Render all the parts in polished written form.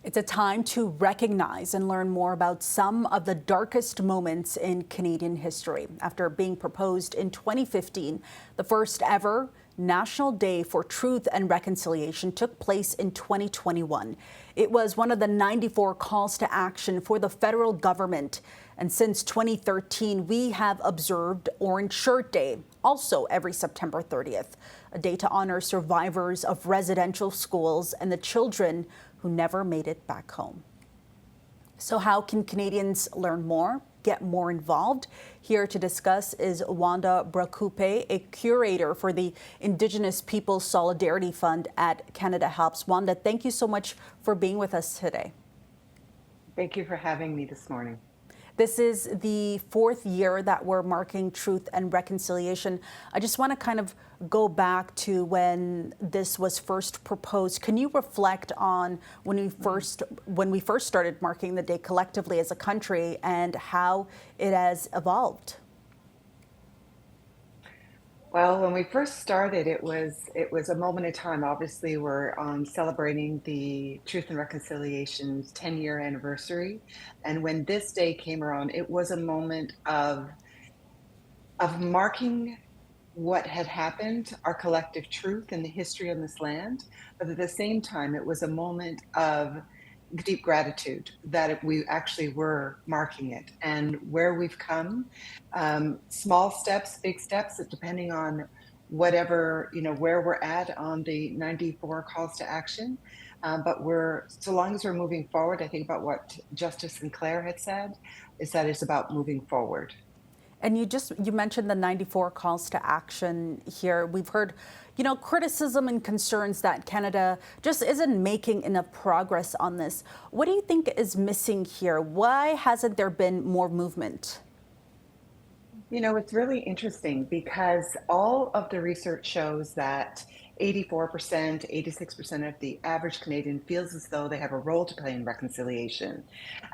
It's a time to recognize and learn more about some of the darkest moments in Canadian history. After being proposed in 2015, the first ever National Day for Truth and Reconciliation took place in 2021. It was one of the 94 calls to action for the federal government. And since 2013, we have observed Orange Shirt Day, also every September 30th, a day to honor survivors of residential schools and the children who never made it back home. So how can Canadians learn more, get more involved? Here to discuss is Wanda Brascoupé, a curator for the Indigenous Peoples Solidarity Fund at Canada Helps. Wanda, thank you so much for being with us today. Thank you for having me this morning. This is the fourth year that we're marking Truth and Reconciliation. I just want to kind of go back to when this was first proposed. Can you reflect on when we first started marking the day collectively as a country and how it has evolved? Well, when we first started, it was a moment in time. Obviously, we're celebrating the Truth and Reconciliation's 10-year anniversary, and when this day came around, it was a moment of marking what had happened, our collective truth in the history of this land. But at the same time, it was a moment of deep gratitude that we actually were marking it and where we've come. Small steps, big steps, depending on whatever, where we're at on the 94 calls to action. But so long as we're moving forward, I think about what Justice Sinclair had said, is that it's about moving forward. And you mentioned the 94 calls to action here. We've heard, criticism and concerns that Canada just isn't making enough progress on this. What do you think is missing here? Why hasn't there been more movement? It's really interesting because all of the research shows that 84%, 86% of the average Canadian feels as though they have a role to play in reconciliation.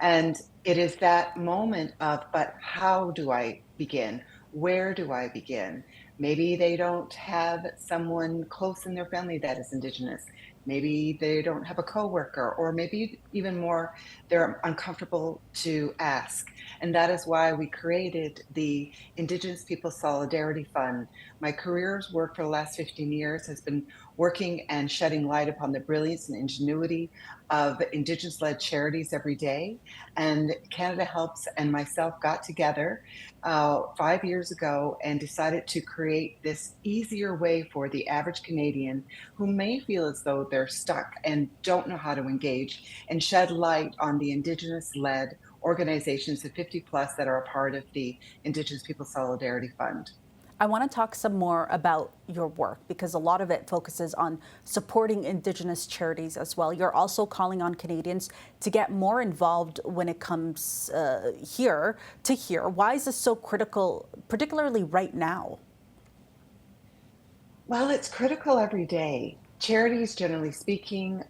And it is that moment of, but how do I begin? Where do I begin? Maybe they don't have someone close in their family that is Indigenous. Maybe they don't have a coworker, or maybe even more, they're uncomfortable to ask. And that is why we created the Indigenous Peoples Solidarity Fund. My career's work for the last 15 years has been working and shedding light upon the brilliance and ingenuity of Indigenous-led charities every day. And Canada Helps and myself got together 5 years ago and decided to create this easier way for the average Canadian who may feel as though they're stuck and don't know how to engage, and shed light on the Indigenous-led organizations, the 50 plus that are a part of the Indigenous Peoples Solidarity Fund. I want to talk some more about your work because a lot of it focuses on supporting Indigenous charities as well. You're also calling on Canadians to get more involved when it comes here. Why is this so critical, particularly right now? Well, it's critical every day. Charities, generally speaking,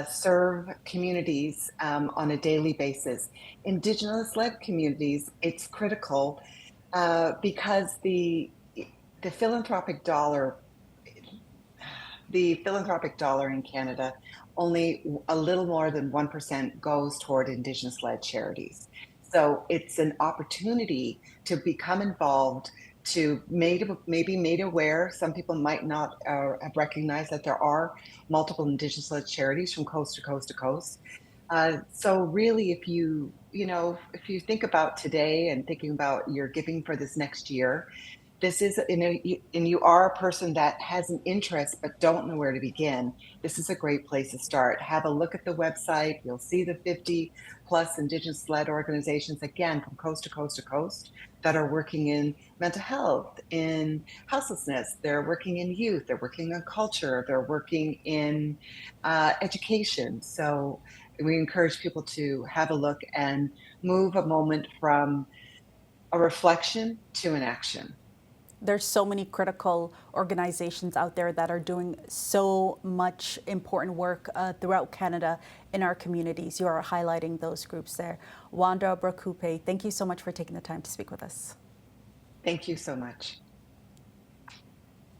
serve communities on a daily basis. Indigenous-led communities, it's critical because the philanthropic dollar, in Canada, only a little more than 1% goes toward Indigenous-led charities. So it's an opportunity to become involved, to maybe made aware. Some people might not have recognized that there are multiple Indigenous-led charities from coast to coast to coast. So really, if if you think about today and thinking about your giving for this next year, this is, and you are a person that has an interest but don't know where to begin, this is a great place to start. Have a look at the website. You'll see the 50 plus Indigenous-led organizations, again, from coast to coast to coast, that are working in mental health, in houselessness. They're working in youth. They're working on culture. They're working in education. So we encourage people to have a look and move a moment from a reflection to an action. There's so many critical organizations out there that are doing so much important work throughout Canada in our communities. You are highlighting those groups there. Wanda Brascoupé, thank you so much for taking the time to speak with us. Thank you so much.